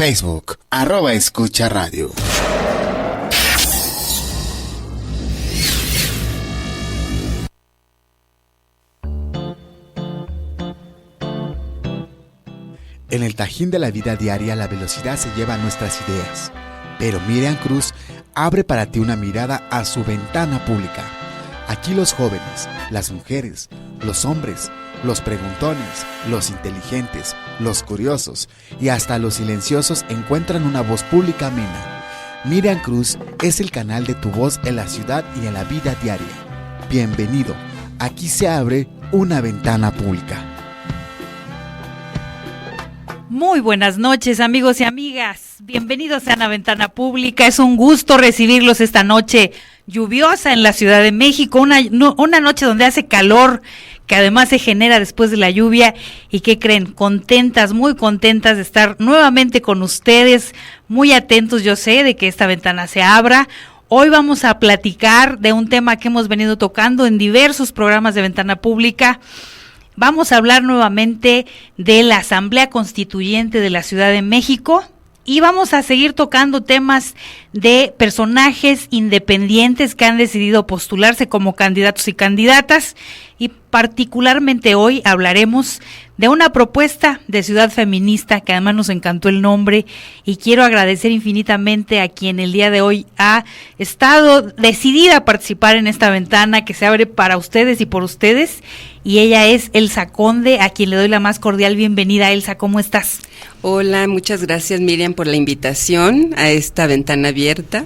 Facebook, @escucha radio. En el tajín de la vida diaria, la velocidad se lleva nuestras ideas. Pero Miriam Cruz abre para ti una mirada a su ventana pública. Aquí los jóvenes, las mujeres, los hombres, los preguntones, los inteligentes, los curiosos y hasta los silenciosos encuentran una voz pública amena. Miriam Cruz es el canal de tu voz en la ciudad y en la vida diaria. Bienvenido, aquí se abre una ventana pública. Muy buenas noches, amigos y amigas. Bienvenidos a Una Ventana Pública. Es un gusto recibirlos esta noche lluviosa en la Ciudad de México, una noche donde hace calor, que además se genera después de la lluvia. ¿Y qué creen? Contentas, muy contentas de estar nuevamente con ustedes, muy atentos, yo sé, de que esta ventana se abra. Hoy vamos a platicar de un tema que hemos venido tocando en diversos programas de Ventana Pública. Vamos a hablar nuevamente de la Asamblea Constituyente de la Ciudad de México y vamos a seguir tocando temas de personajes independientes que han decidido postularse como candidatos y candidatas, y particularmente hoy hablaremos de una propuesta de Ciudad Feminista que además nos encantó el nombre, y quiero agradecer infinitamente a quien el día de hoy ha estado decidida a participar en esta ventana que se abre para ustedes y por ustedes, y ella es Elsa Conde, a quien le doy la más cordial bienvenida. Elsa, ¿cómo estás? Hola, muchas gracias, Miriam, por la invitación a esta ventana abierta,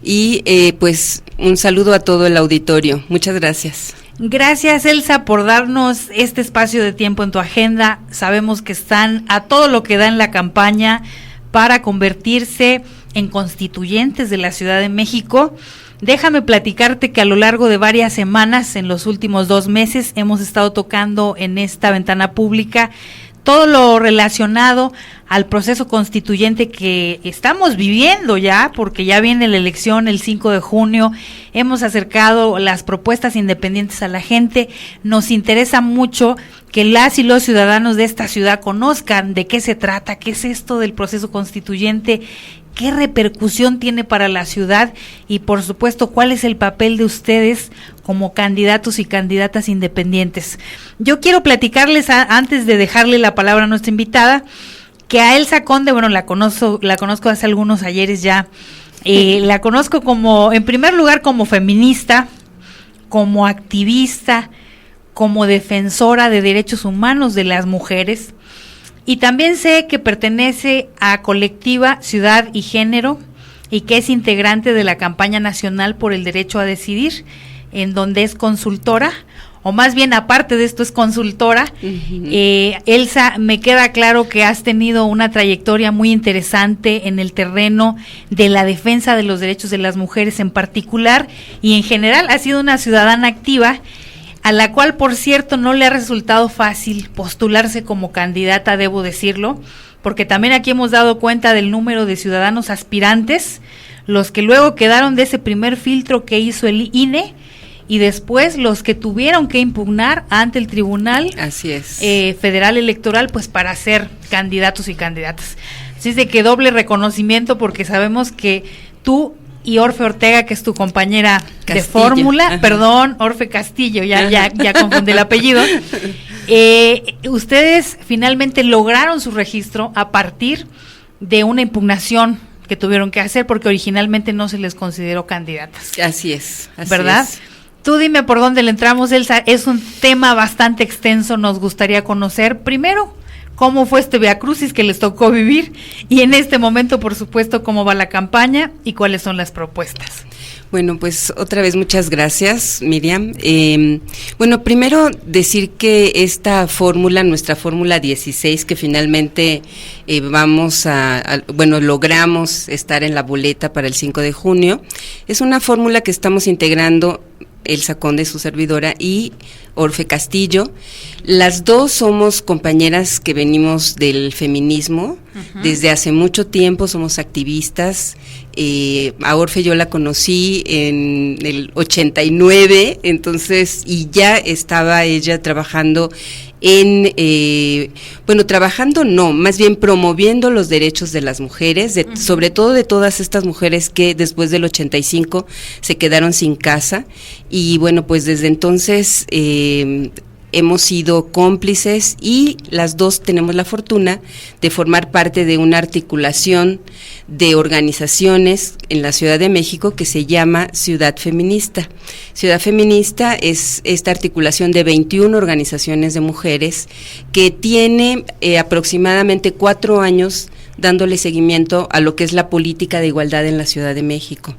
y pues un saludo a todo el auditorio. Muchas gracias. Gracias, Elsa, por darnos este espacio de tiempo en tu agenda. Sabemos que están a todo lo que da en la campaña para convertirse en constituyentes de la Ciudad de México. Déjame platicarte que a lo largo de varias semanas, en los últimos 2 meses, hemos estado tocando en esta ventana pública todo lo relacionado al proceso constituyente que estamos viviendo ya, porque ya viene la elección el 5 de junio, hemos acercado las propuestas independientes a la gente. Nos interesa mucho que las y los ciudadanos de esta ciudad conozcan de qué se trata, qué es esto del proceso constituyente, qué repercusión tiene para la ciudad y, por supuesto, cuál es el papel de ustedes como candidatos y candidatas independientes. Yo quiero platicarles, antes de dejarle la palabra a nuestra invitada, que a Elsa Conde, bueno, la conozco hace algunos ayeres ya. La conozco como, en primer lugar, como feminista, como activista, como defensora de derechos humanos de las mujeres. Y también sé que pertenece a Colectiva Ciudad y Género y que es integrante de la campaña nacional por el derecho a decidir, en donde es consultora, o más bien aparte de esto es consultora. Uh-huh. Elsa, me queda claro que has tenido una trayectoria muy interesante en el terreno de la defensa de los derechos de las mujeres en particular, y en general has sido una ciudadana activa, a la cual, por cierto, no le ha resultado fácil postularse como candidata, debo decirlo, porque también aquí hemos dado cuenta del número de ciudadanos aspirantes, los que luego quedaron de ese primer filtro que hizo el INE, y después los que tuvieron que impugnar ante el Tribunal Federal Electoral, pues para ser candidatos y candidatas. Así es de que doble reconocimiento, porque sabemos que tú y Orfe Ortega, que es tu compañera Castillo de fórmula, perdón, Orfe Castillo, ya confundí el apellido, ustedes finalmente lograron su registro a partir de una impugnación que tuvieron que hacer, porque originalmente no se les consideró candidatas. Así es. ¿Verdad? Tú dime por dónde le entramos, Elsa. Es un tema bastante extenso, nos gustaría conocer primero cómo fue este viacrucis que les tocó vivir, y en este momento, por supuesto, cómo va la campaña y cuáles son las propuestas. Bueno, pues otra vez muchas gracias, Miriam. Bueno, primero decir que esta fórmula, nuestra fórmula 16, que finalmente logramos estar en la boleta para el 5 de junio, es una fórmula que estamos integrando Elsa Conde, su servidora, y Orfe Castillo. Las dos somos compañeras que venimos del feminismo. Uh-huh. Desde hace mucho tiempo somos activistas. A Orfe yo la conocí en el 89, entonces, y ya estaba ella trabajando trabajando no, más bien promoviendo los derechos de las mujeres, sobre todo de todas estas mujeres que después del 85 se quedaron sin casa, y bueno, pues desde entonces hemos sido cómplices, y las dos tenemos la fortuna de formar parte de una articulación de organizaciones en la Ciudad de México que se llama Ciudad Feminista. Ciudad Feminista es esta articulación de 21 organizaciones de mujeres que tiene aproximadamente 4 años dándole seguimiento a lo que es la política de igualdad en la Ciudad de México.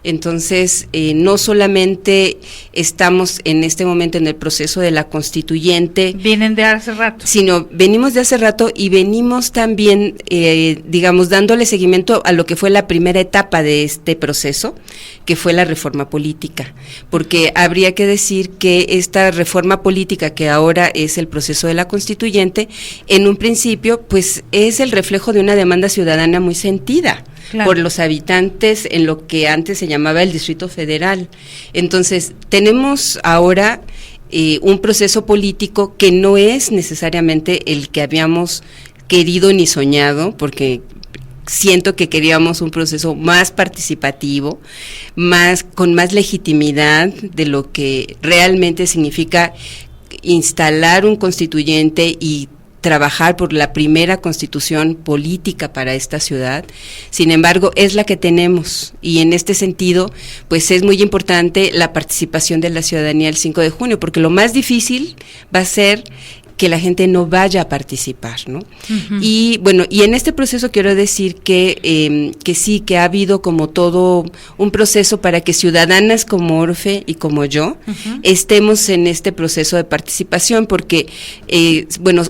Entonces, no solamente estamos en este momento en el proceso de la constituyente. Vienen de hace rato. Sino venimos de hace rato, y venimos también, dándole seguimiento a lo que fue la primera etapa de este proceso, que fue la reforma política. Porque habría que decir que esta reforma política, que ahora es el proceso de la constituyente, en un principio, pues es el reflejo de una demanda ciudadana muy sentida. Claro. Por los habitantes en lo que antes se llamaba el Distrito Federal. Entonces, tenemos ahora un proceso político que no es necesariamente el que habíamos querido ni soñado, porque siento que queríamos un proceso más participativo, con más legitimidad de lo que realmente significa instalar un constituyente y trabajar por la primera constitución política para esta ciudad. Sin embargo, es la que tenemos, y en este sentido, pues es muy importante la participación de la ciudadanía el 5 de junio, porque lo más difícil va a ser que la gente no vaya a participar, ¿no? Uh-huh. Y bueno, y en este proceso quiero decir que sí, que ha habido como todo un proceso para que ciudadanas como Orfe y como yo uh-huh. estemos en este proceso de participación, porque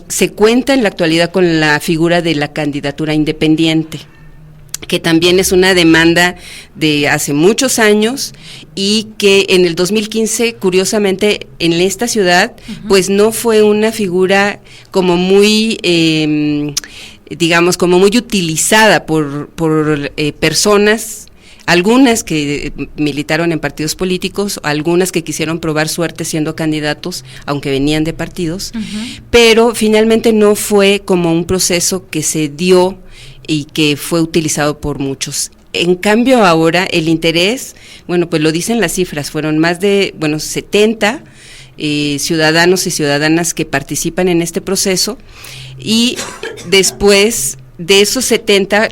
se cuenta en la actualidad con la figura de la candidatura independiente, que también es una demanda de hace muchos años, y que en el 2015, curiosamente, en esta ciudad, uh-huh. pues no fue una figura como muy, como muy utilizada por personas, algunas que militaron en partidos políticos, algunas que quisieron probar suerte siendo candidatos, aunque venían de partidos, uh-huh. pero finalmente no fue como un proceso que se dio y que fue utilizado por muchos. En cambio ahora el interés, pues lo dicen las cifras, fueron más de 70 ciudadanos y ciudadanas que participan en este proceso, y después de esos 70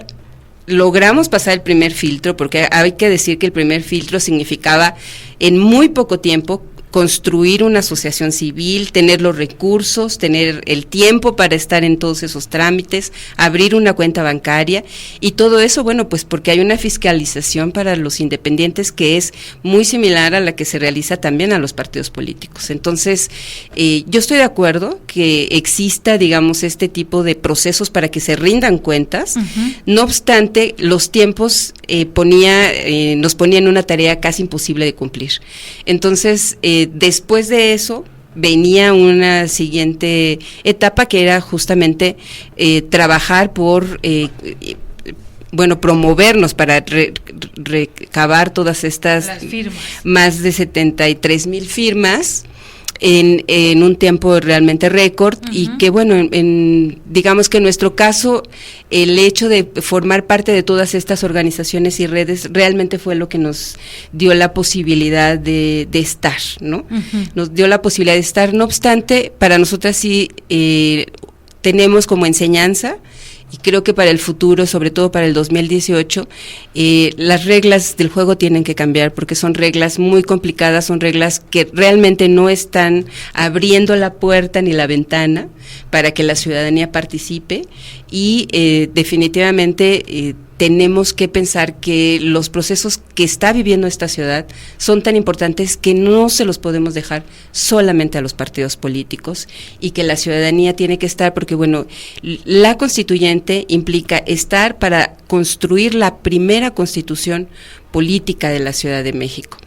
logramos pasar el primer filtro, porque hay que decir que el primer filtro significaba en muy poco tiempo construir una asociación civil, tener los recursos, tener el tiempo para estar en todos esos trámites, abrir una cuenta bancaria, y todo eso, pues porque hay una fiscalización para los independientes que es muy similar a la que se realiza también a los partidos políticos. Entonces, yo estoy de acuerdo que exista, este tipo de procesos para que se rindan cuentas. Uh-huh. No obstante, los tiempos nos ponían una tarea casi imposible de cumplir. Entonces, después de eso venía una siguiente etapa, que era justamente trabajar por promovernos para recabar todas estas más de 73,000 firmas en un tiempo realmente récord. Uh-huh. Y que digamos que en nuestro caso el hecho de formar parte de todas estas organizaciones y redes realmente fue lo que nos dio la posibilidad de estar, ¿no? Uh-huh. Nos dio la posibilidad de estar. No obstante, para nosotras sí tenemos como enseñanza, y creo que para el futuro, sobre todo para el 2018, las reglas del juego tienen que cambiar, porque son reglas muy complicadas, son reglas que realmente no están abriendo la puerta ni la ventana para que la ciudadanía participe, y definitivamente tenemos que pensar que los procesos que está viviendo esta ciudad son tan importantes que no se los podemos dejar solamente a los partidos políticos, y que la ciudadanía tiene que estar, porque la constituyente implica estar para construir la primera constitución política de la Ciudad de México,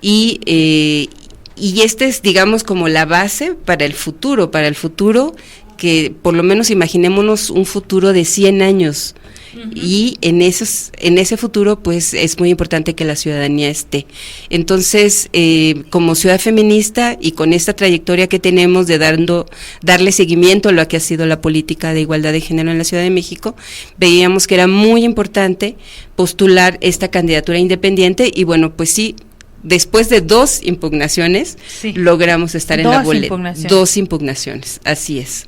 y esta es como la base para el futuro que por lo menos imaginémonos un futuro de 100 años. Y en ese futuro pues es muy importante que la ciudadanía esté. Entonces, como ciudad feminista y con esta trayectoria que tenemos de darle seguimiento a lo que ha sido la política de igualdad de género en la Ciudad de México, veíamos que era muy importante postular esta candidatura independiente y bueno, pues sí, después de 2 impugnaciones, logramos estar en la boleta. 2 impugnaciones, así es.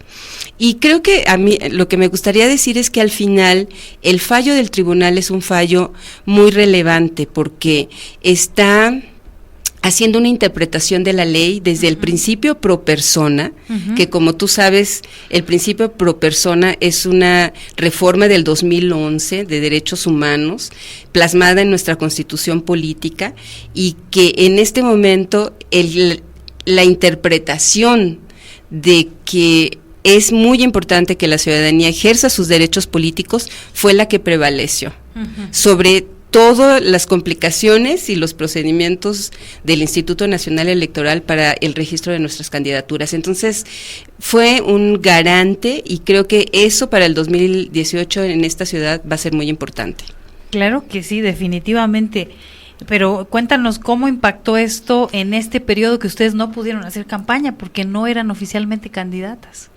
Y creo que a mí lo que me gustaría decir es que al final el fallo del tribunal es un fallo muy relevante porque está haciendo una interpretación de la ley desde el principio pro persona, que como tú sabes, el principio pro persona es una reforma del 2011 de derechos humanos, plasmada en nuestra Constitución política, y que en este momento la interpretación de que es muy importante que la ciudadanía ejerza sus derechos políticos fue la que prevaleció sobre todas las complicaciones y los procedimientos del Instituto Nacional Electoral para el registro de nuestras candidaturas. Entonces, fue un garante y creo que eso para el 2018 en esta ciudad va a ser muy importante. Claro que sí, definitivamente. Pero cuéntanos cómo impactó esto en este periodo que ustedes no pudieron hacer campaña porque no eran oficialmente candidatas.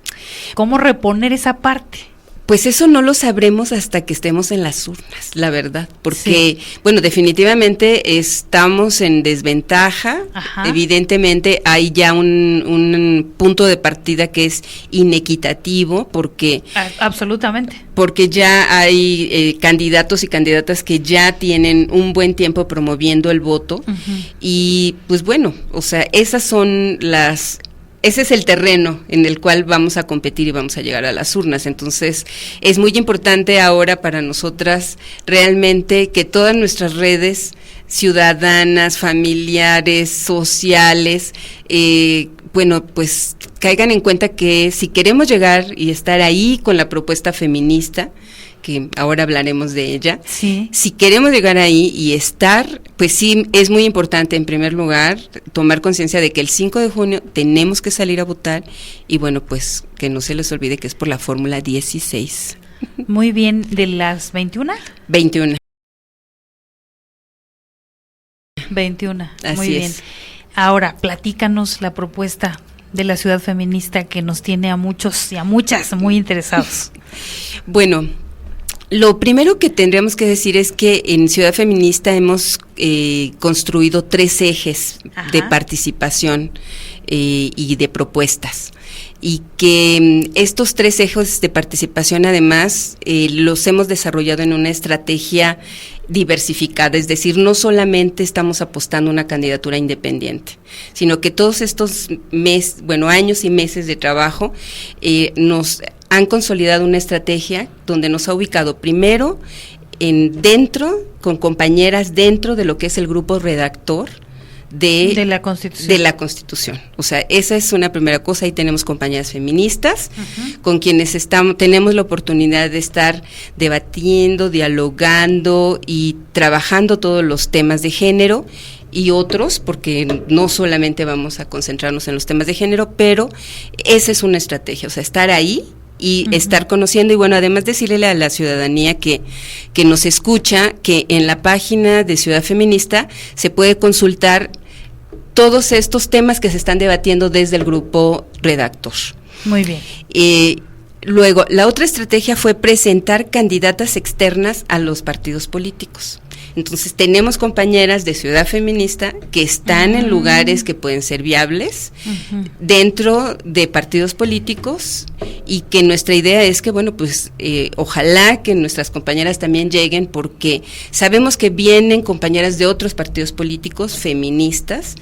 ¿Cómo reponer esa parte? Pues eso no lo sabremos hasta que estemos en las urnas, la verdad, porque, bueno, definitivamente estamos en desventaja. Evidentemente hay ya un punto de partida que es inequitativo, porque… Absolutamente. Porque ya hay candidatos y candidatas que ya tienen un buen tiempo promoviendo el voto, y pues bueno, o sea, ese es el terreno en el cual vamos a competir y vamos a llegar a las urnas. Entonces, es muy importante ahora para nosotras realmente que todas nuestras redes ciudadanas, familiares, sociales, bueno, pues caigan en cuenta que si queremos llegar y estar ahí con la propuesta feminista, que ahora hablaremos de ella, si queremos llegar ahí y estar, pues sí, es muy importante en primer lugar tomar conciencia de que el 5 de junio tenemos que salir a votar y bueno, pues que no se les olvide que es por la fórmula 16. Muy bien, ¿de las 21? 21. 21, así muy bien. Es. Ahora, platícanos la propuesta de la ciudad feminista que nos tiene a muchos y a muchas muy interesados. Bueno, lo primero que tendríamos que decir es que en Ciudad Feminista hemos construido 3 ejes de participación y de propuestas, y que estos 3 ejes de participación además los hemos desarrollado en una estrategia diversificada, es decir, no solamente estamos apostando a una candidatura independiente, sino que todos estos años y meses de trabajo nos han consolidado una estrategia donde nos ha ubicado primero con compañeras dentro de lo que es el grupo redactor de la Constitución. O sea, esa es una primera cosa. Ahí tenemos compañeras feministas con quienes tenemos la oportunidad de estar debatiendo, dialogando y trabajando todos los temas de género y otros, porque no solamente vamos a concentrarnos en los temas de género, pero esa es una estrategia, o sea, estar ahí y estar conociendo, y bueno, además decirle a la ciudadanía que nos escucha, que en la página de Ciudad Feminista se puede consultar todos estos temas que se están debatiendo desde el grupo redactor. Muy bien. Luego, la otra estrategia fue presentar candidatas externas a los partidos políticos. Entonces, tenemos compañeras de Ciudad Feminista que están en lugares que pueden ser viables dentro de partidos políticos, y que nuestra idea es que, bueno, pues ojalá que nuestras compañeras también lleguen, porque sabemos que vienen compañeras de otros partidos políticos feministas,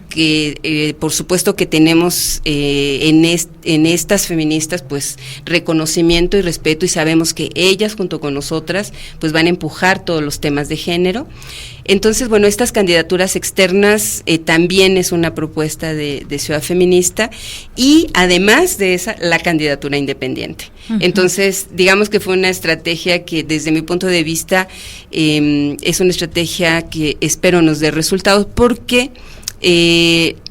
que por supuesto que tenemos en estas feministas pues reconocimiento y respeto, y sabemos que ellas junto con nosotras pues van a empujar todos los temas de género. Entonces, bueno, estas candidaturas externas también es una propuesta de Ciudad Feminista, y además de esa, la candidatura independiente. Entonces, digamos que fue una estrategia que desde mi punto de vista es una estrategia que espero nos dé resultados, porque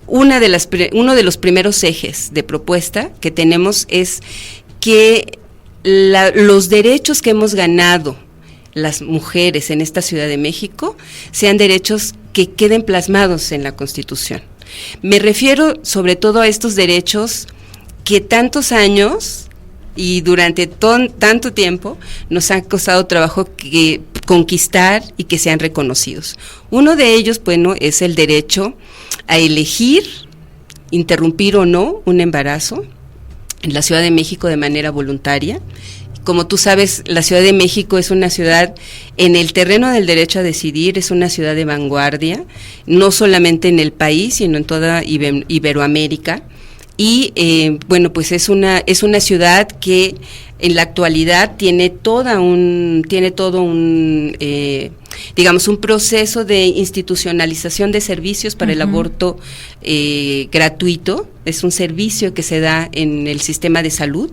uno de los primeros ejes de propuesta que tenemos es que los derechos que hemos ganado las mujeres en esta Ciudad de México sean derechos que queden plasmados en la Constitución. Me refiero sobre todo a estos derechos que tantos años y durante tanto tiempo nos ha costado trabajo conquistar y que sean reconocidos. Uno de ellos, bueno, es el derecho a elegir, interrumpir o no un embarazo en la Ciudad de México de manera voluntaria. Como tú sabes, la Ciudad de México es una ciudad, en el terreno del derecho a decidir, es una ciudad de vanguardia, no solamente en el país, sino en toda Iberoamérica. Y bueno, pues es una ciudad que en la actualidad tiene todo un digamos, un proceso de institucionalización de servicios para el aborto gratuito. Es un servicio que se da en el sistema de salud,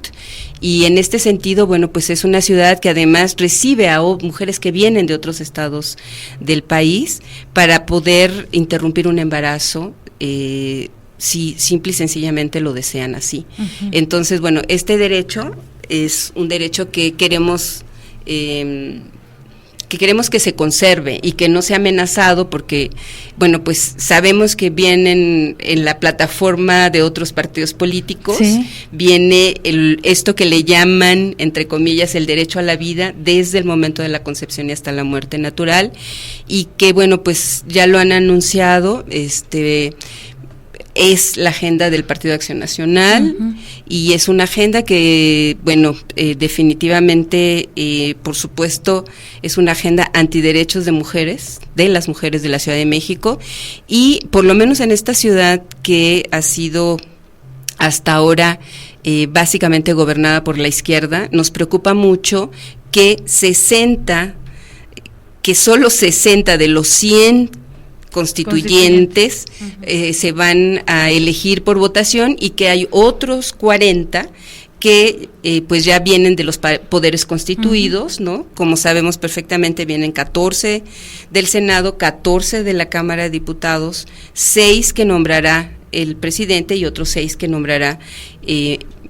y en este sentido, bueno, pues es una ciudad que además recibe a mujeres que vienen de otros estados del país para poder interrumpir un embarazo, si simple y sencillamente lo desean así. Entonces, bueno, este derecho es un derecho que queremos que se conserve y que no sea amenazado, porque, bueno, pues sabemos que vienen en la plataforma de otros partidos políticos, sí, viene esto que le llaman, entre comillas, el derecho a la vida desde el momento de la concepción y hasta la muerte natural, y que, bueno, pues ya lo han anunciado, es la agenda del Partido de Acción Nacional, y es una agenda que, bueno, definitivamente, por supuesto, es una agenda antiderechos de las mujeres de la Ciudad de México, y por lo menos en esta ciudad que ha sido hasta ahora básicamente gobernada por la izquierda, nos preocupa mucho que solo 60 de los 100 constituyentes se van a elegir por votación, y que hay otros 40 que pues ya vienen de los poderes constituidos, ¿no? Como sabemos perfectamente, vienen 14 del Senado, 14 de la Cámara de Diputados, 6 que nombrará el presidente y otros 6 que nombrará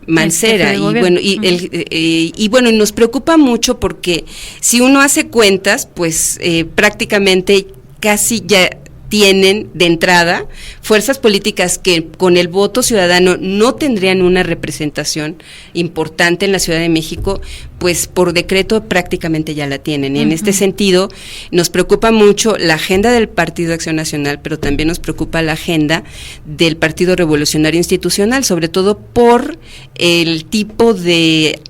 Mancera, y bueno, y bueno, nos preocupa mucho porque si uno hace cuentas, pues prácticamente casi ya tienen de entrada fuerzas políticas que con el voto ciudadano no tendrían una representación importante en la Ciudad de México, pues por decreto prácticamente ya la tienen. Y en este sentido nos preocupa mucho la agenda del Partido de Acción Nacional, pero también nos preocupa la agenda del Partido Revolucionario Institucional, sobre todo por el tipo de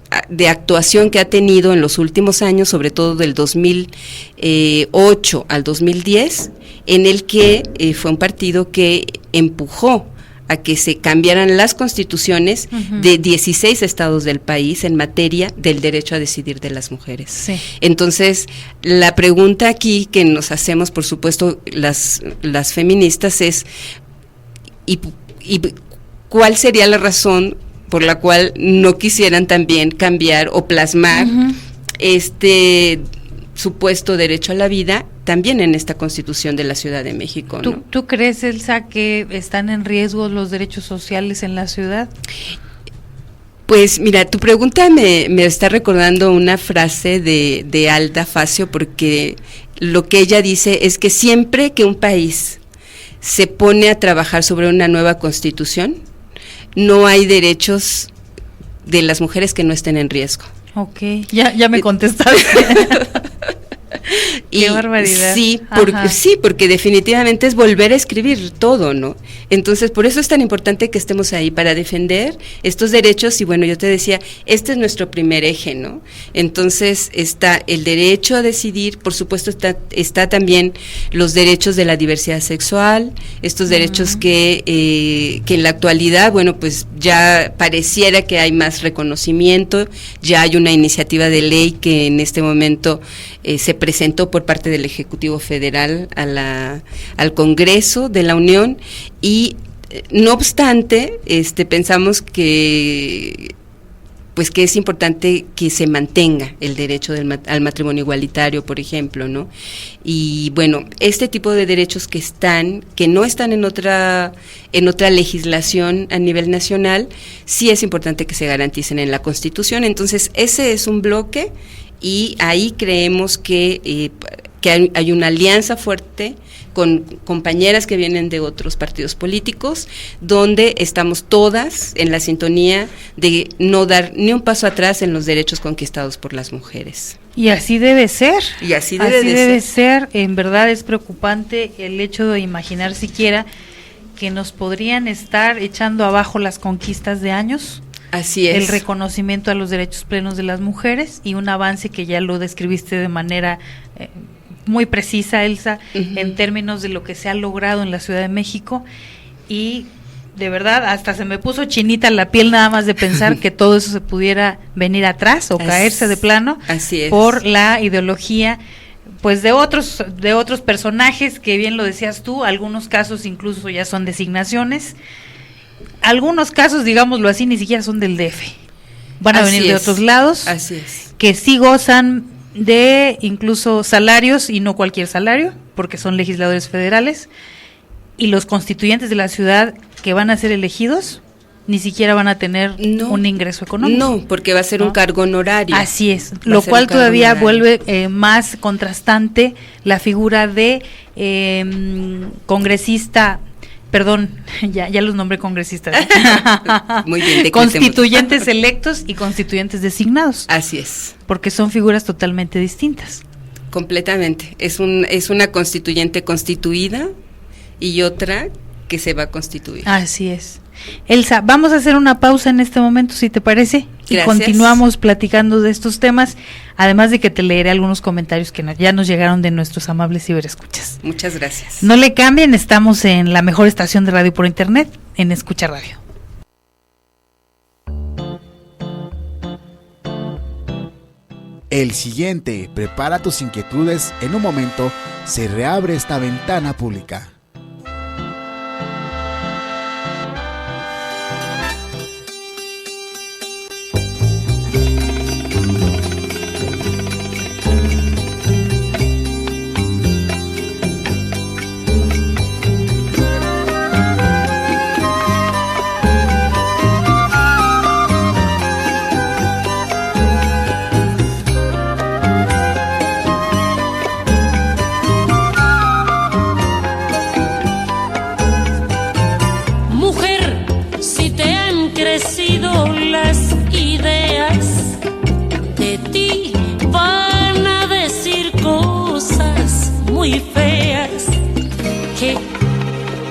actuación que ha tenido en los últimos años, sobre todo del 2008 al 2010, en el que fue un partido que empujó a que se cambiaran las constituciones de 16 estados del país en materia del derecho a decidir de las mujeres. Sí. Entonces, la pregunta aquí que nos hacemos, por supuesto, las feministas es, ¿y cuál sería la razón por la cual no quisieran también cambiar o plasmar este supuesto derecho a la vida también en esta Constitución de la Ciudad de México, ¿no? ¿Tú crees, Elsa, que están en riesgo los derechos sociales en la ciudad? Pues mira, tu pregunta me está recordando una frase de Alda Facio, porque lo que ella dice es que siempre que un país se pone a trabajar sobre una nueva Constitución, no hay derechos de las mujeres que no estén en riesgo. Ok, ya me contestaste. Qué barbaridad. Sí, porque definitivamente es volver a escribir todo, ¿no? Entonces, por eso es tan importante que estemos ahí para defender estos derechos. Y bueno, yo te decía, este es nuestro primer eje, ¿no? Entonces está el derecho a decidir, por supuesto está también los derechos de la diversidad sexual, estos derechos que en la actualidad, bueno, pues ya pareciera que hay más reconocimiento, ya hay una iniciativa de ley que en este momento se presentó por parte del Ejecutivo Federal al Congreso de la Unión, y no obstante, pensamos que pues que es importante que se mantenga el derecho al matrimonio igualitario, por ejemplo, ¿no? Y bueno, este tipo de derechos que no están en otra legislación a nivel nacional, sí es importante que se garanticen en la Constitución. Entonces, ese es un bloque y ahí creemos que hay una alianza fuerte con compañeras que vienen de otros partidos políticos, donde estamos todas en la sintonía de no dar ni un paso atrás en los derechos conquistados por las mujeres. Y así debe ser. Y así debe ser. En verdad es preocupante el hecho de imaginar siquiera que nos podrían estar echando abajo las conquistas de años. Así es. El reconocimiento a los derechos plenos de las mujeres y un avance que ya lo describiste de manera muy precisa, Elsa, en términos de lo que se ha logrado en la Ciudad de México, y de verdad hasta se me puso chinita la piel nada más de pensar que todo eso se pudiera venir atrás o caerse de plano por la ideología pues de otros personajes que bien lo decías tú, algunos casos incluso ya son designaciones, algunos casos, digámoslo así, ni siquiera son del DF, van a venir de otros lados, que sí gozan de incluso salarios y no cualquier salario, porque son legisladores federales, y los constituyentes de la ciudad que van a ser elegidos ni siquiera van a tener un ingreso económico. No, porque va a ser un cargo honorario. Así es, lo cual todavía vuelve más contrastante la figura de congresista. Perdón, ya los nombré congresistas. Muy bien. Constituyentes electos y constituyentes designados. Así es. Porque son figuras totalmente distintas. Completamente. Es una constituyente constituida y otra que se va a constituir. Así es. Elsa, vamos a hacer una pausa en este momento, si te parece, Gracias. Y continuamos platicando de estos temas, además de que te leeré algunos comentarios que ya nos llegaron de nuestros amables ciberescuchas. Muchas gracias. No le cambien, estamos en la mejor estación de radio por internet, en Escucha Radio. El siguiente, prepara tus inquietudes, en un momento se reabre esta ventana pública.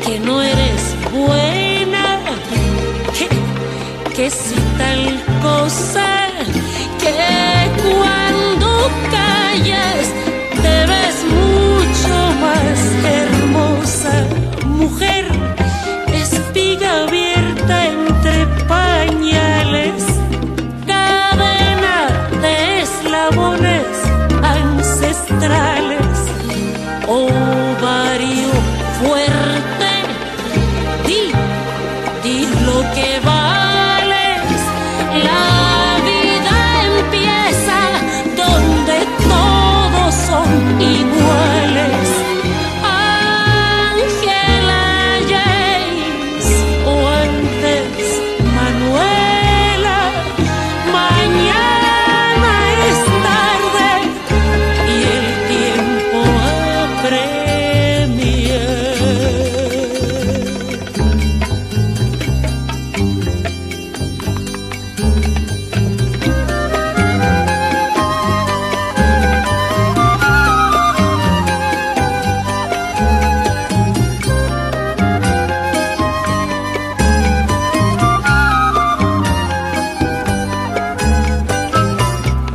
Que no eres buena, que si tal cosa, que cuando callas te ves mucho más hermosa. Mujer, espiga abierta entre pañales, cadena de eslabones ancestrales, ovario fuerte, di lo que vales. La vida empieza donde todos son iguales. Ángela James o antes Manuela, mañana es tarde y el tiempo apremia.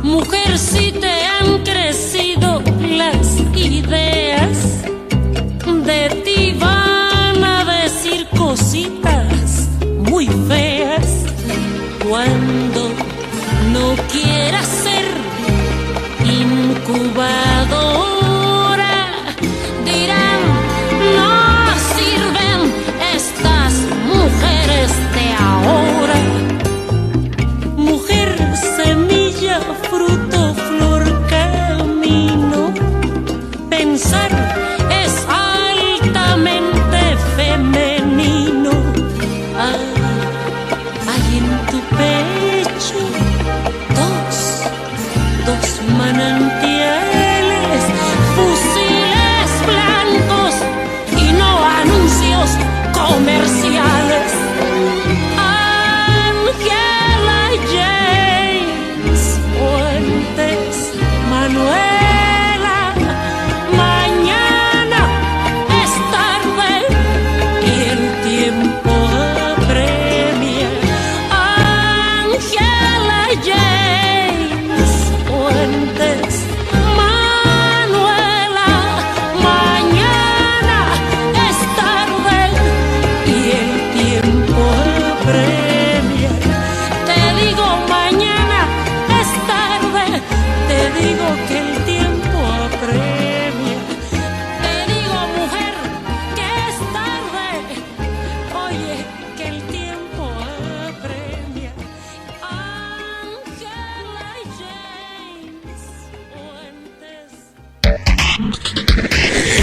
Mujer, si te han crecido las ideas, de ti van a decir cositas muy feas. Cuando no quieras ser incubadora, dirán, no sirven estas mujeres de ahora. Mujer,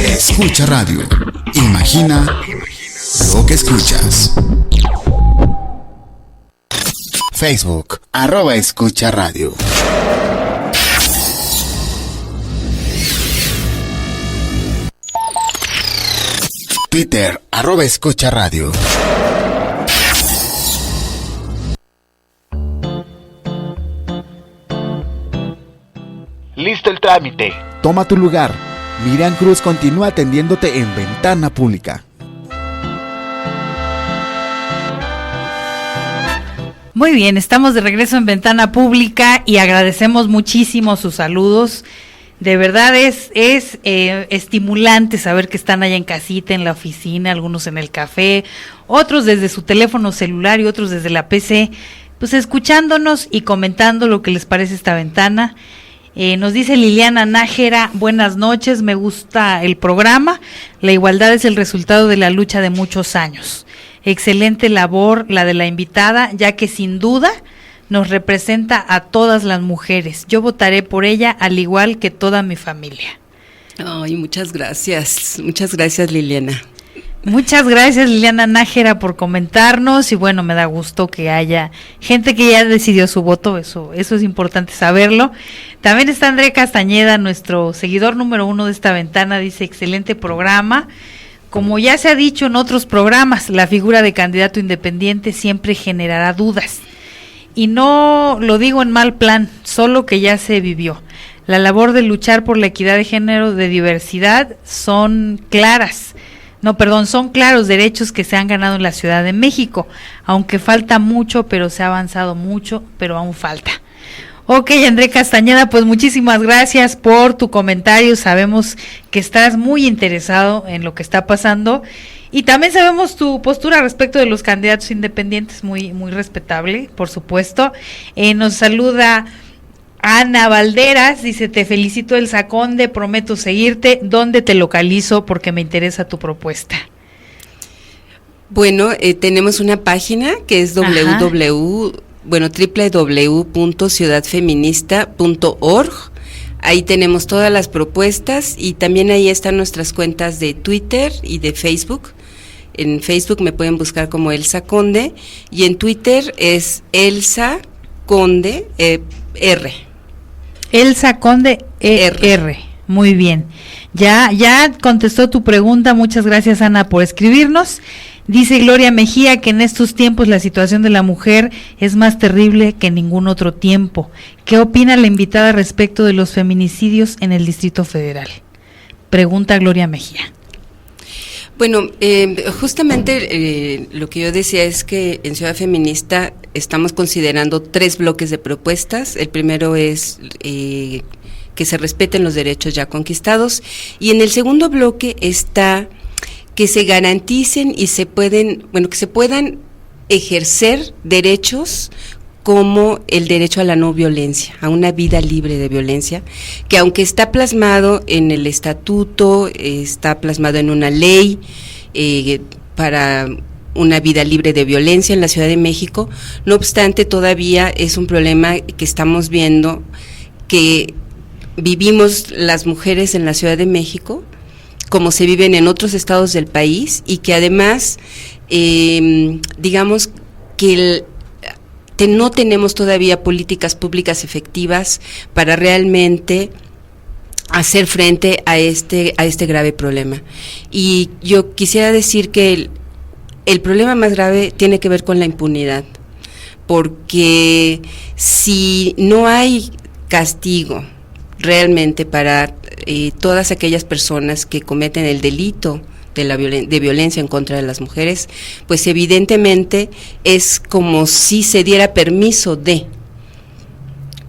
Escucha radio. Imagina lo que escuchas. Facebook, @escucha radio. Twitter, @escucha radio. Listo el trámite. Toma tu lugar. Miriam Cruz continúa atendiéndote en Ventana Pública. Muy bien, estamos de regreso en Ventana Pública y agradecemos muchísimo sus saludos. De verdad es estimulante saber que están allá en casita, en la oficina, algunos en el café, otros desde su teléfono celular y otros desde la PC, pues escuchándonos y comentando lo que les parece esta ventana. Nos dice Liliana Nájera, buenas noches, me gusta el programa, la igualdad es el resultado de la lucha de muchos años. Excelente labor la de la invitada, ya que sin duda nos representa a todas las mujeres. Yo votaré por ella al igual que toda mi familia. Ay, muchas gracias Liliana. Muchas gracias Liliana Nájera por comentarnos y bueno, me da gusto que haya gente que ya decidió su voto, eso es importante saberlo. También está André Castañeda, nuestro seguidor número 1 de esta ventana, dice excelente programa. Como ya se ha dicho en otros programas, la figura de candidato independiente siempre generará dudas. Y no lo digo en mal plan, solo que ya se vivió. La labor de luchar por la equidad de género, de diversidad, son claros derechos que se han ganado en la Ciudad de México, aunque falta mucho, pero se ha avanzado mucho, pero aún falta. Ok, André Castañeda, pues muchísimas gracias por tu comentario, sabemos que estás muy interesado en lo que está pasando y también sabemos tu postura respecto de los candidatos independientes, muy, muy respetable, por supuesto. Nos saluda Ana Valderas, dice, te felicito Elsa Conde, prometo seguirte. ¿Dónde te localizo? Porque me interesa tu propuesta. Bueno, tenemos una página que es www.ciudadfeminista.org. Ahí tenemos todas las propuestas y también ahí están nuestras cuentas de Twitter y de Facebook. En Facebook me pueden buscar como Elsa Conde y en Twitter es Elsa Conde R. Elsa Conde R. Muy bien. Ya contestó tu pregunta. Muchas gracias, Ana, por escribirnos. Dice Gloria Mejía que en estos tiempos la situación de la mujer es más terrible que en ningún otro tiempo. ¿Qué opina la invitada respecto de los feminicidios en el Distrito Federal? Pregunta Gloria Mejía. Bueno, justamente lo que yo decía es que en Ciudad Feminista estamos considerando 3 bloques de propuestas. El primero es que se respeten los derechos ya conquistados y en el segundo bloque está que se garanticen y que se puedan ejercer derechos como el derecho a la no violencia, a una vida libre de violencia, que aunque está plasmado en el estatuto, está plasmado en una ley para una vida libre de violencia en la Ciudad de México, no obstante todavía es un problema que estamos viendo, que vivimos las mujeres en la Ciudad de México, como se viven en otros estados del país, y que además, digamos que no tenemos todavía políticas públicas efectivas para realmente hacer frente a este grave problema. Y yo quisiera decir que el problema más grave tiene que ver con la impunidad, porque si no hay castigo realmente para todas aquellas personas que cometen el delito de violencia en contra de las mujeres, pues evidentemente es como si se diera permiso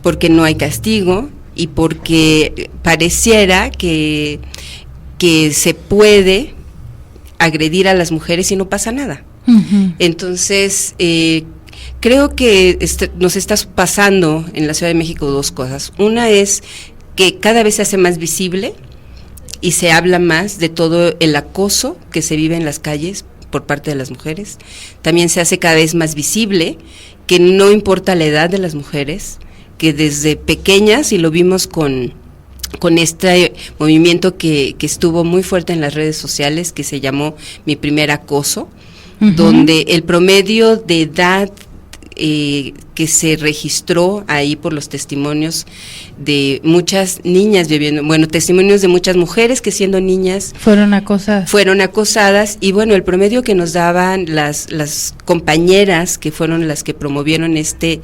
porque no hay castigo y porque pareciera que se puede agredir a las mujeres y no pasa nada. Uh-huh. Entonces, creo que nos está pasando en la Ciudad de México 2 cosas. Una es que cada vez se hace más visible y se habla más de todo el acoso que se vive en las calles por parte de las mujeres. También se hace cada vez más visible que no importa la edad de las mujeres, que desde pequeñas, y lo vimos con con este movimiento que estuvo muy fuerte en las redes sociales, que se llamó Mi Primer Acoso, donde el promedio de edad que se registró ahí por los testimonios de muchas niñas viviendo, bueno, testimonios de muchas mujeres que siendo niñas fueron acosadas, y bueno, el promedio que nos daban las compañeras que fueron las que promovieron este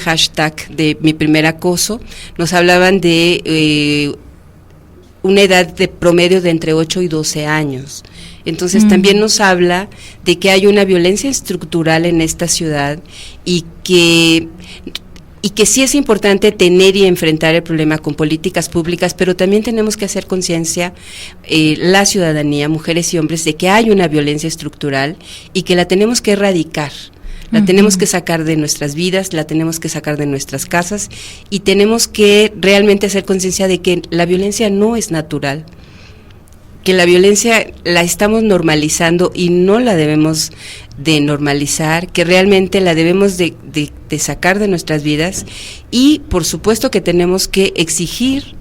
hashtag de Mi Primer Acoso, nos hablaban de una edad de promedio de entre 8 y 12 años. Entonces también nos habla de que hay una violencia estructural en esta ciudad y que sí es importante tener y enfrentar el problema con políticas públicas, pero también tenemos que hacer conciencia, la ciudadanía, mujeres y hombres, de que hay una violencia estructural y que la tenemos que erradicar. La tenemos que sacar de nuestras vidas, la tenemos que sacar de nuestras casas y tenemos que realmente hacer conciencia de que la violencia no es natural, que la violencia la estamos normalizando y no la debemos de normalizar, que realmente la debemos de sacar de nuestras vidas y por supuesto que tenemos que exigir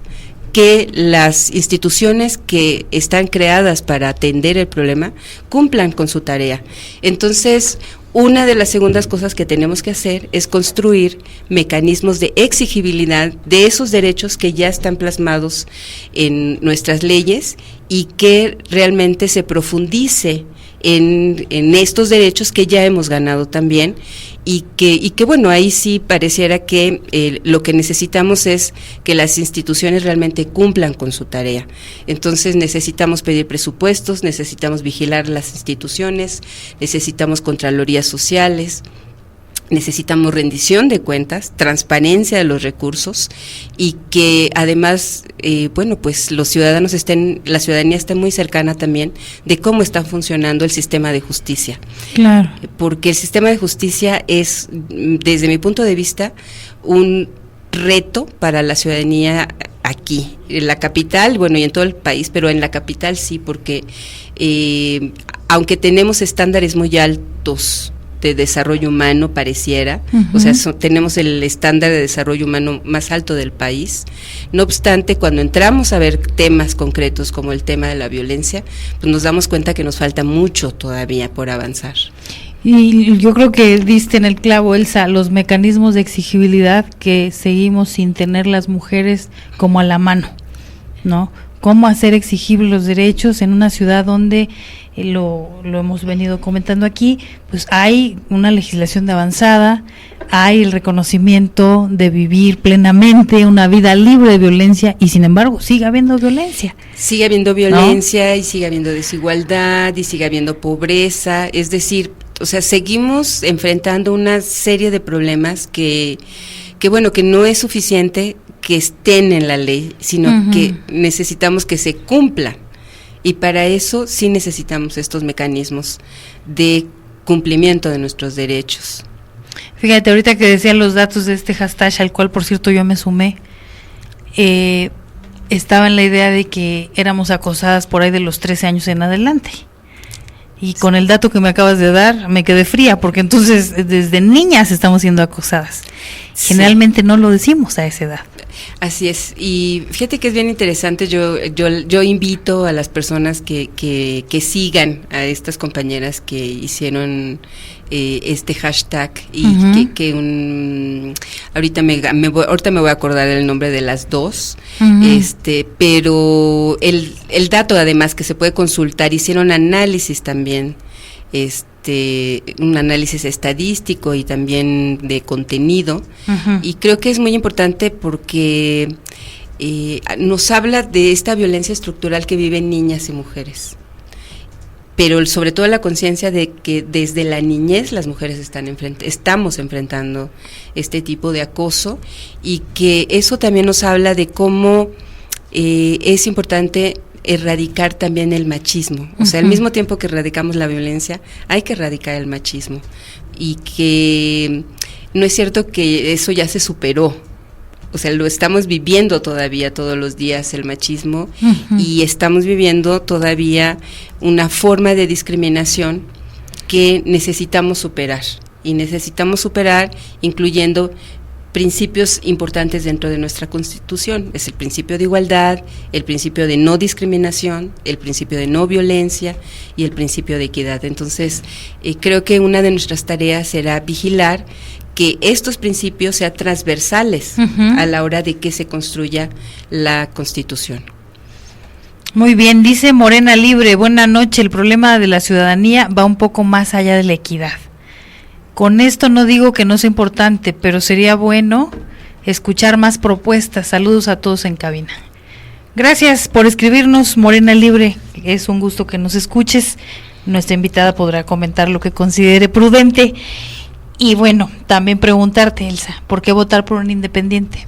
que las instituciones que están creadas para atender el problema cumplan con su tarea. Entonces, una de las segundas cosas que tenemos que hacer es construir mecanismos de exigibilidad de esos derechos que ya están plasmados en nuestras leyes y que realmente se profundice en estos derechos que ya hemos ganado también y que bueno, ahí sí pareciera que lo que necesitamos es que las instituciones realmente cumplan con su tarea. Entonces necesitamos pedir presupuestos, necesitamos vigilar las instituciones, necesitamos contralorías sociales, necesitamos rendición de cuentas, transparencia de los recursos y que además, bueno, pues la ciudadanía esté muy cercana también de cómo está funcionando el sistema de justicia. Claro. Porque el sistema de justicia es, desde mi punto de vista, un reto para la ciudadanía aquí, en la capital, bueno, y en todo el país, pero en la capital sí, porque aunque tenemos estándares muy altos de desarrollo humano, pareciera, o sea, tenemos el estándar de desarrollo humano más alto del país. No obstante, cuando entramos a ver temas concretos como el tema de la violencia, pues nos damos cuenta que nos falta mucho todavía por avanzar. Y yo creo que diste en el clavo, Elsa, los mecanismos de exigibilidad que seguimos sin tener las mujeres como a la mano, ¿no? Cómo hacer exigibles los derechos en una ciudad donde lo hemos venido comentando aquí, pues hay una legislación de avanzada, hay el reconocimiento de vivir plenamente una vida libre de violencia y sin embargo sigue habiendo violencia. Sigue habiendo violencia, ¿no? Y sigue habiendo desigualdad y sigue habiendo pobreza, es decir, o sea, seguimos enfrentando una serie de problemas que bueno, que no es suficiente que estén en la ley, sino que necesitamos que se cumpla. Y para eso sí necesitamos estos mecanismos de cumplimiento de nuestros derechos. Fíjate, ahorita que decía los datos de este hashtag, al cual por cierto yo me sumé, estaba en la idea de que éramos acosadas por ahí de los 13 años en adelante. Y con el dato que me acabas de dar, me quedé fría, porque entonces desde niñas estamos siendo acosadas. Sí. Generalmente no lo decimos a esa edad. Así es, y fíjate que es bien interesante, yo invito a las personas que sigan a estas compañeras que hicieron este hashtag y ahorita me voy a acordar el nombre de las dos, pero el dato además que se puede consultar, hicieron análisis también, un análisis estadístico y también de contenido, y creo que es muy importante porque nos habla de esta violencia estructural que viven niñas y mujeres, pero sobre todo la conciencia de que desde la niñez las mujeres estamos enfrentando este tipo de acoso, y que eso también nos habla de cómo es importante erradicar también el machismo. O sea, al mismo tiempo que erradicamos la violencia, hay que erradicar el machismo, y que no es cierto que eso ya se superó. O sea, lo estamos viviendo todavía todos los días, el machismo, y estamos viviendo todavía una forma de discriminación que necesitamos superar, y necesitamos superar incluyendo principios importantes dentro de nuestra Constitución. Es el principio de igualdad, el principio de no discriminación, el principio de no violencia y el principio de equidad. Entonces, creo que una de nuestras tareas será vigilar que estos principios sean transversales a la hora de que se construya la Constitución. Muy bien, dice Morena Libre, buena noche, el problema de la ciudadanía va un poco más allá de la equidad. Con esto no digo que no sea importante, pero sería bueno escuchar más propuestas. Saludos a todos en cabina. Gracias por escribirnos, Morena Libre, es un gusto que nos escuches. Nuestra invitada podrá comentar lo que considere prudente. Y bueno, también preguntarte, Elsa, ¿por qué votar por un independiente?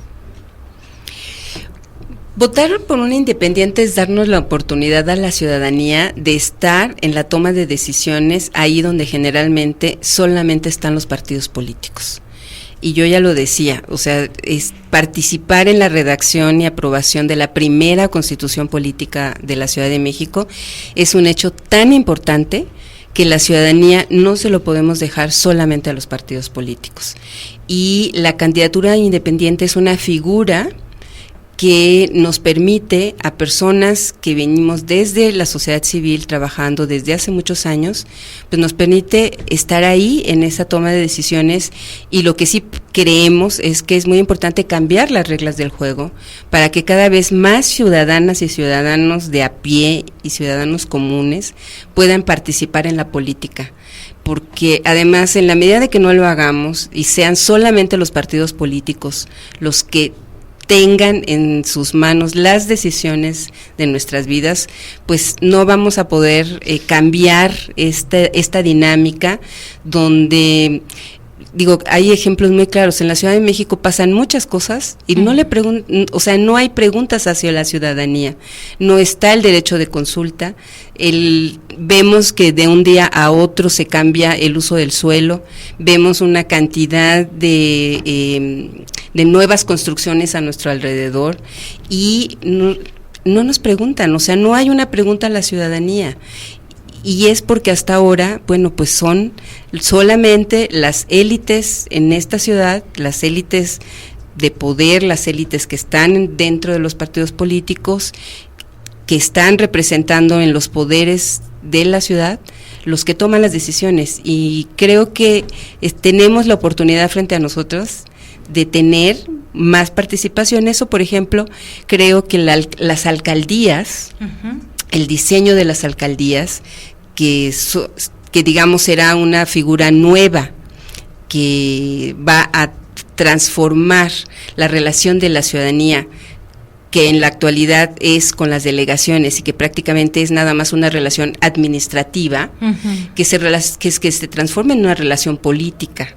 Votar por un independiente es darnos la oportunidad a la ciudadanía de estar en la toma de decisiones ahí donde generalmente solamente están los partidos políticos. Y yo ya lo decía, o sea, es participar en la redacción y aprobación de la primera Constitución política de la Ciudad de México es un hecho tan importante que la ciudadanía no se lo podemos dejar solamente a los partidos políticos. Y la candidatura independiente es una figura que nos permite a personas que venimos desde la sociedad civil trabajando desde hace muchos años, pues nos permite estar ahí en esa toma de decisiones, y lo que sí creemos es que es muy importante cambiar las reglas del juego para que cada vez más ciudadanas y ciudadanos de a pie y ciudadanos comunes puedan participar en la política. Porque además, en la medida de que no lo hagamos y sean solamente los partidos políticos los que tengan en sus manos las decisiones de nuestras vidas, pues no vamos a poder cambiar esta dinámica donde, digo, hay ejemplos muy claros. En la Ciudad de México pasan muchas cosas y no no hay preguntas hacia la ciudadanía, no está el derecho de consulta. Vemos que de un día a otro se cambia el uso del suelo, vemos una cantidad de nuevas construcciones a nuestro alrededor y no nos preguntan, o sea, no hay una pregunta a la ciudadanía. Y es porque hasta ahora, bueno, pues son solamente las élites en esta ciudad, las élites de poder, las élites que están dentro de los partidos políticos, que están representando en los poderes de la ciudad, los que toman las decisiones. Y creo que tenemos la oportunidad frente a nosotros de tener más participación. Eso, por ejemplo, creo que las alcaldías, el diseño de las alcaldías, que digamos será una figura nueva que va a transformar la relación de la ciudadanía, que en la actualidad es con las delegaciones y que prácticamente es nada más una relación administrativa, que se transforme en una relación política,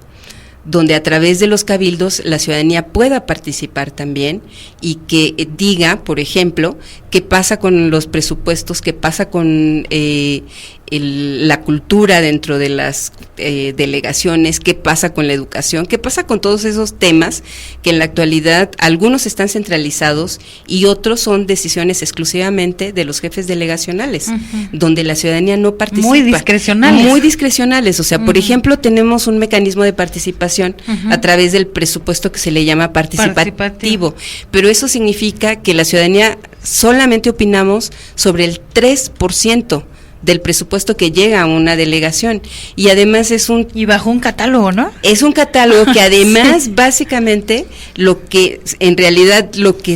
donde a través de los cabildos la ciudadanía pueda participar también y que diga, por ejemplo, qué pasa con los presupuestos, qué pasa con la cultura dentro de las delegaciones, qué pasa con la educación, qué pasa con todos esos temas que en la actualidad algunos están centralizados y otros son decisiones exclusivamente de los jefes delegacionales, donde la ciudadanía no participa. Muy discrecionales, o sea, por ejemplo, tenemos un mecanismo de participación a través del presupuesto que se le llama participativo, pero eso significa que la ciudadanía solamente opinamos sobre el 3% del presupuesto que llega a una delegación, y además y bajo un catálogo, ¿no? Es un catálogo que además básicamente lo que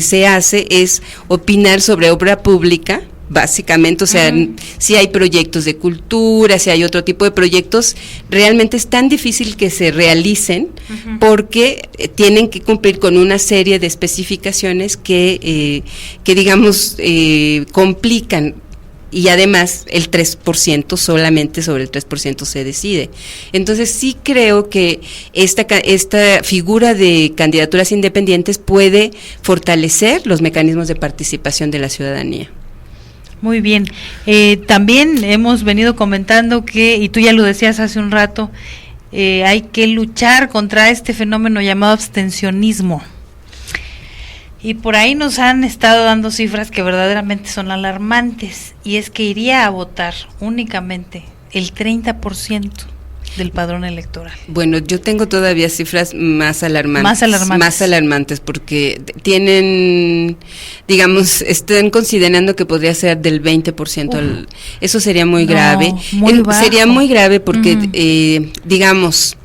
se hace es opinar sobre obra pública, básicamente, o sea, si hay proyectos de cultura, si hay otro tipo de proyectos, realmente es tan difícil que se realicen porque tienen que cumplir con una serie de especificaciones que digamos, complican. Y además el 3%, solamente sobre el 3% se decide. Entonces sí creo que esta figura de candidaturas independientes puede fortalecer los mecanismos de participación de la ciudadanía. Muy bien. También hemos venido comentando y tú ya lo decías hace un rato, hay que luchar contra este fenómeno llamado abstencionismo. Y por ahí nos han estado dando cifras que verdaderamente son alarmantes, y es que iría a votar únicamente el 30%. del padrón electoral? Bueno, yo tengo todavía cifras más alarmantes porque tienen, digamos, están considerando que podría ser del 20%. Eso sería muy grave. Sería muy grave porque, digamos,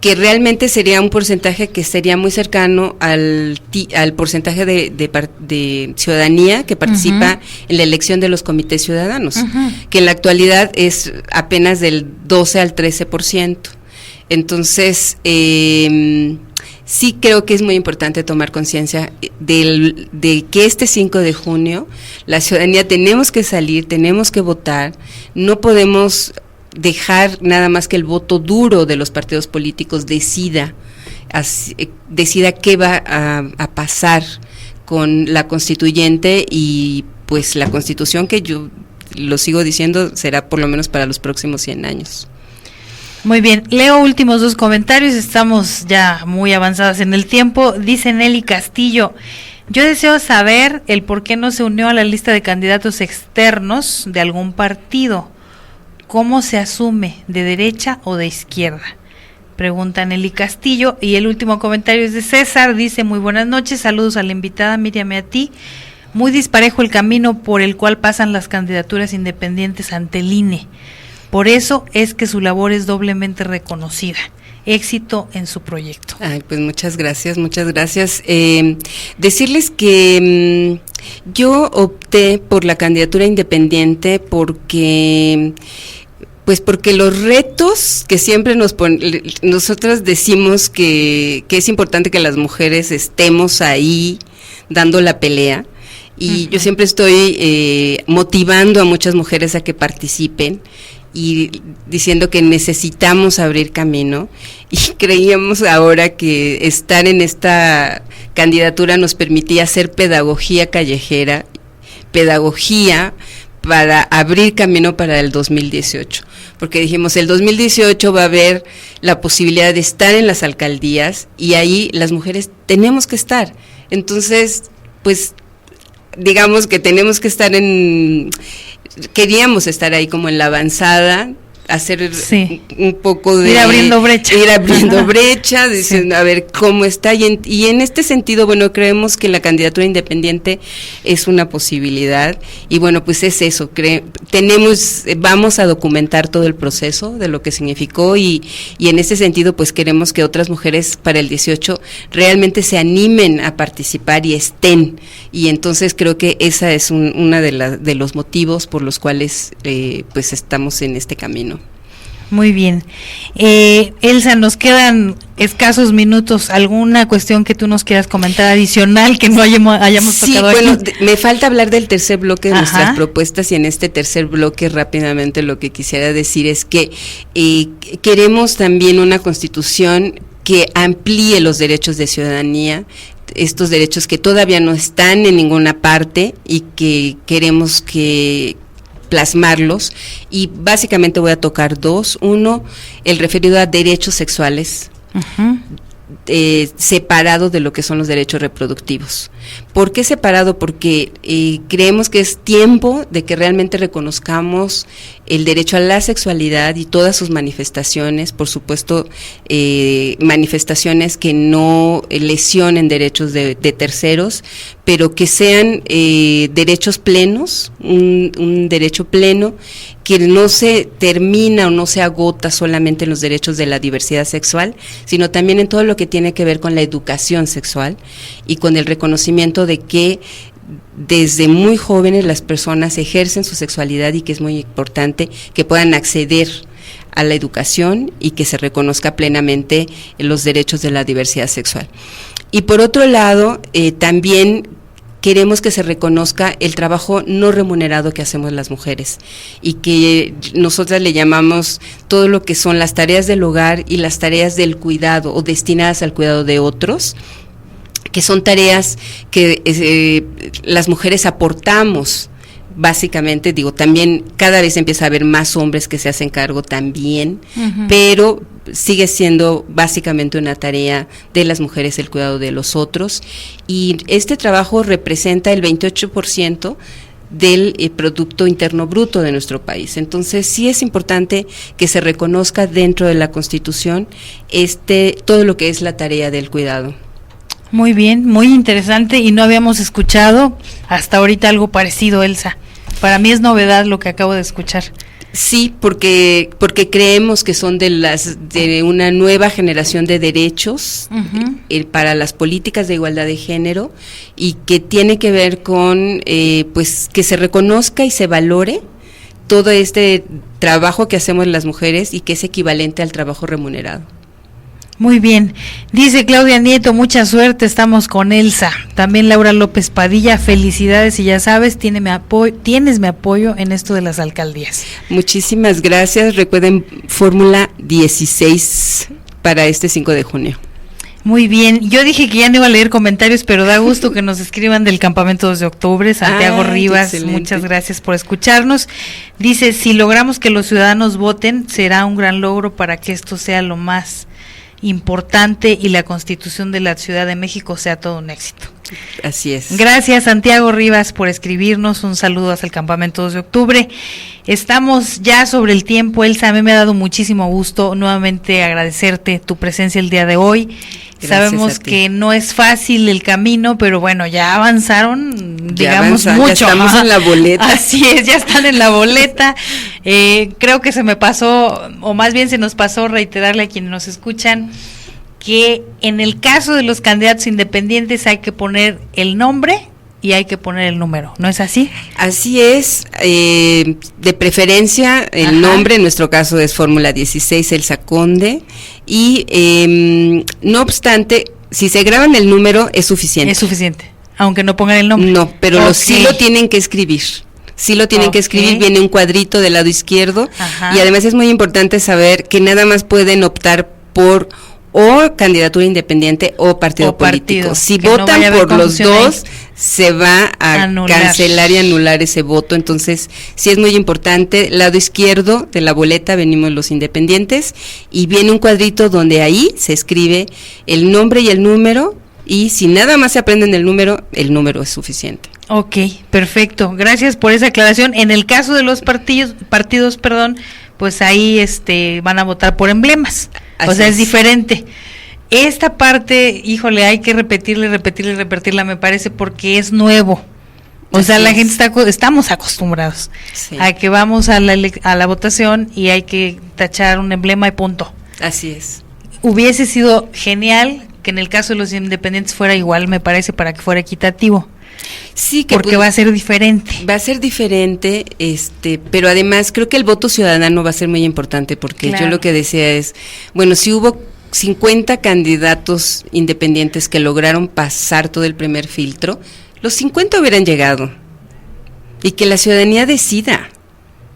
que realmente sería un porcentaje que sería muy cercano al porcentaje de ciudadanía que participa en la elección de los comités ciudadanos, que en la actualidad es apenas del 12 al 13%. Entonces, sí creo que es muy importante tomar conciencia de que este 5 de junio la ciudadanía tenemos que salir, tenemos que votar, no podemos dejar nada más que el voto duro de los partidos políticos decida qué va a pasar con la constituyente y pues la constitución, que yo lo sigo diciendo, será por lo menos para los próximos 100 años. Muy bien, leo últimos 2 comentarios, estamos ya muy avanzadas en el tiempo. Dice Nelly Castillo: yo deseo saber el por qué no se unió a la lista de candidatos externos de algún partido. ¿Cómo se asume? ¿De derecha o de izquierda? Pregunta Nelly Castillo. Y el último comentario es de César, dice: muy buenas noches, saludos a la invitada Miriam y a ti. Muy disparejo el camino por el cual pasan las candidaturas independientes ante el INE. Por eso es que su labor es doblemente reconocida. Éxito en su proyecto. Ay, pues muchas gracias. Decirles que yo opté por la candidatura independiente porque los retos que siempre nosotras decimos que es importante que las mujeres estemos ahí dando la pelea, y yo siempre estoy motivando a muchas mujeres a que participen y diciendo que necesitamos abrir camino, y creíamos ahora que estar en esta candidatura nos permitía hacer pedagogía callejera, pedagogía para abrir camino para el 2018, porque dijimos, el 2018 va a haber la posibilidad de estar en las alcaldías y ahí las mujeres tenemos que estar. Entonces, pues digamos que tenemos que estar queríamos estar ahí como en la avanzada, hacer un poco de... Ir abriendo brecha. Diciendo, a ver cómo está, y en este sentido, bueno, creemos que la candidatura independiente es una posibilidad, y bueno, pues es eso, vamos a documentar todo el proceso de lo que significó, y en ese sentido, pues queremos que otras mujeres para el 18 realmente se animen a participar y estén, y entonces creo que esa es una de los motivos por los cuales pues estamos en este camino. Muy bien. Elsa, nos quedan escasos minutos. ¿Alguna cuestión que tú nos quieras comentar adicional que no hayamos tocado aquí? Bueno, me falta hablar del tercer bloque de nuestras propuestas, y en este tercer bloque rápidamente lo que quisiera decir es que queremos también una constitución que amplíe los derechos de ciudadanía, estos derechos que todavía no están en ninguna parte y que queremos que plasmarlos, y básicamente voy a tocar 2. Uno, el referido a derechos sexuales, separado de lo que son los derechos reproductivos. ¿Por qué separado? Porque creemos que es tiempo de que realmente reconozcamos el derecho a la sexualidad y todas sus manifestaciones, por supuesto, manifestaciones que no lesionen derechos de terceros, pero que sean derechos plenos, un derecho pleno que no se termina o no se agota solamente en los derechos de la diversidad sexual, sino también en todo lo que tiene que ver con la educación sexual y con el reconocimiento de que desde muy jóvenes las personas ejercen su sexualidad, y que es muy importante que puedan acceder a la educación y que se reconozca plenamente los derechos de la diversidad sexual. Y por otro lado, también queremos que se reconozca el trabajo no remunerado que hacemos las mujeres, y que nosotras le llamamos todo lo que son las tareas del hogar y las tareas del cuidado o destinadas al cuidado de otros, que son tareas que las mujeres aportamos. Básicamente, también cada vez empieza a haber más hombres que se hacen cargo también, pero sigue siendo básicamente una tarea de las mujeres el cuidado de los otros, y este trabajo representa el 28% del Producto Interno Bruto de nuestro país. Entonces, sí es importante que se reconozca dentro de la Constitución todo lo que es la tarea del cuidado. Muy bien, muy interesante, y no habíamos escuchado hasta ahorita algo parecido, Elsa. Para mí es novedad lo que acabo de escuchar. Sí, porque creemos que son de una nueva generación de derechos para las políticas de igualdad de género, y que tiene que ver con pues que se reconozca y se valore todo este trabajo que hacemos las mujeres y que es equivalente al trabajo remunerado. Muy bien, dice Claudia Nieto, mucha suerte, estamos con Elsa. También Laura López Padilla, felicidades, y ya sabes, tienes mi apoyo en esto de las alcaldías. Muchísimas gracias, recuerden fórmula 16 para este 5 de junio. Muy bien, yo dije que ya no iba a leer comentarios, pero da gusto que nos escriban del campamento 2 de octubre, Santiago Rivas, excelente. Muchas gracias por escucharnos. Dice, si logramos que los ciudadanos voten, será un gran logro para que esto sea lo más importante y la Constitución de la Ciudad de México sea todo un éxito. Así es. Gracias, Santiago Rivas, por escribirnos. Un saludo hasta el campamento 2 de octubre. Estamos ya sobre el tiempo, Elsa. A mí me ha dado muchísimo gusto nuevamente agradecerte tu presencia el día de hoy. Gracias. Sabemos que no es fácil el camino, pero bueno, ya avanzaron, digamos, mucho. Ya estamos en la boleta. Así es, ya están en la boleta. Creo que se me pasó, o más bien se nos pasó reiterarle a quienes nos escuchan, que en el caso de los candidatos independientes hay que poner el nombre y hay que poner el número, ¿no es así? Así es, de preferencia el nombre, en nuestro caso es fórmula 16, Elsa Conde, y no obstante, si se graban el número es suficiente. Es suficiente, aunque no pongan el nombre. No, pero sí lo tienen que escribir. Sí lo tienen que escribir, viene un cuadrito del lado izquierdo, y además es muy importante saber que nada más pueden optar por o candidatura independiente o partido político. Si votan por los dos, se va a cancelar y anular ese voto. Entonces, sí es muy importante. Lado izquierdo de la boleta venimos los independientes, y viene un cuadrito donde ahí se escribe el nombre y el número, y si nada más se aprenden el número es suficiente. Ok, perfecto. Gracias por esa aclaración. En el caso de los partidos, pues ahí van a votar por emblemas. Así o sea, es diferente. Esta parte, híjole, hay que repetirla, me parece, porque es nuevo. O sea, la gente estamos acostumbrados a que vamos a la votación y hay que tachar un emblema y punto. Así es. Hubiese sido genial que en el caso de los independientes fuera igual, me parece, para que fuera equitativo. Sí, que porque va a ser diferente. Va a ser diferente, pero además creo que el voto ciudadano va a ser muy importante, porque yo lo que decía es, bueno, si hubo 50 candidatos independientes que lograron pasar todo el primer filtro, los 50 hubieran llegado, y que la ciudadanía decida.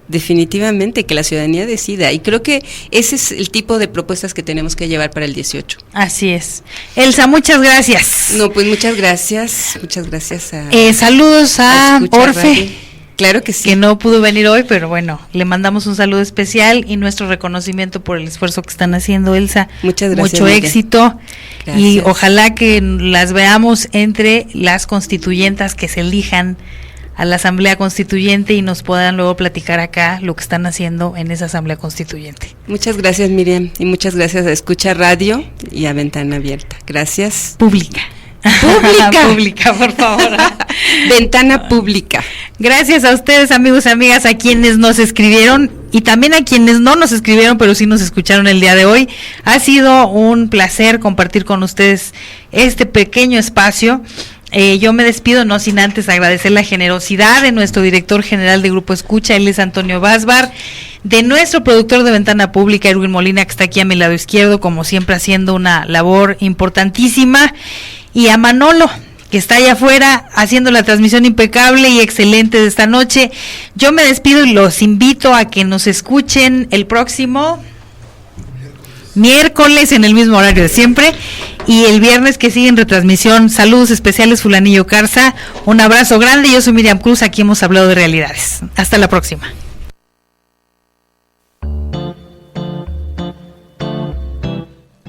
Definitivamente, que la ciudadanía decida, y creo que ese es el tipo de propuestas que tenemos que llevar para el 18. Así es. Elsa, muchas gracias. No, pues muchas gracias saludos a Orfe. Radio. Claro que sí. Que no pudo venir hoy, pero bueno, le mandamos un saludo especial y nuestro reconocimiento por el esfuerzo que están haciendo, Elsa. Muchas gracias. Mucho éxito. Gracias. Y ojalá que las veamos entre las constituyentas que se elijan a la Asamblea Constituyente y nos puedan luego platicar acá lo que están haciendo en esa Asamblea Constituyente. Muchas gracias, Miriam, y muchas gracias a Escucha Radio y a Ventana Abierta. Gracias. Pública, por favor. Ventana Pública. Gracias a ustedes, amigos y amigas, a quienes nos escribieron y también a quienes no nos escribieron, pero sí nos escucharon el día de hoy. Ha sido un placer compartir con ustedes este pequeño espacio. Yo me despido, no sin antes agradecer la generosidad de nuestro director general de Grupo Escucha, él es Antonio Basbar, de nuestro productor de Ventana Pública, Erwin Molina, que está aquí a mi lado izquierdo, como siempre haciendo una labor importantísima, y a Manolo, que está allá afuera haciendo la transmisión impecable y excelente de esta noche. Yo me despido y los invito a que nos escuchen el próximo miércoles en el mismo horario de siempre, y el viernes que sigue en retransmisión. Saludos especiales, Fulanillo Carza, un abrazo grande. Yo soy Miriam Cruz, aquí hemos hablado de realidades. Hasta la próxima.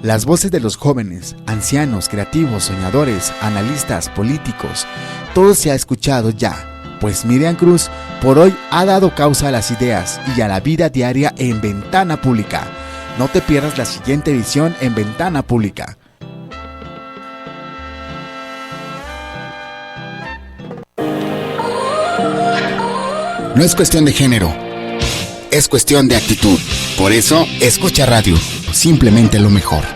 Las voces de los jóvenes, ancianos, creativos, soñadores, analistas, políticos, todo se ha escuchado ya, Pues Miriam Cruz por hoy ha dado causa a las ideas y a la vida diaria en Ventana Pública. No te pierdas la siguiente edición en Ventana Pública. No es cuestión de género, es cuestión de actitud. Por eso, escucha radio, simplemente lo mejor.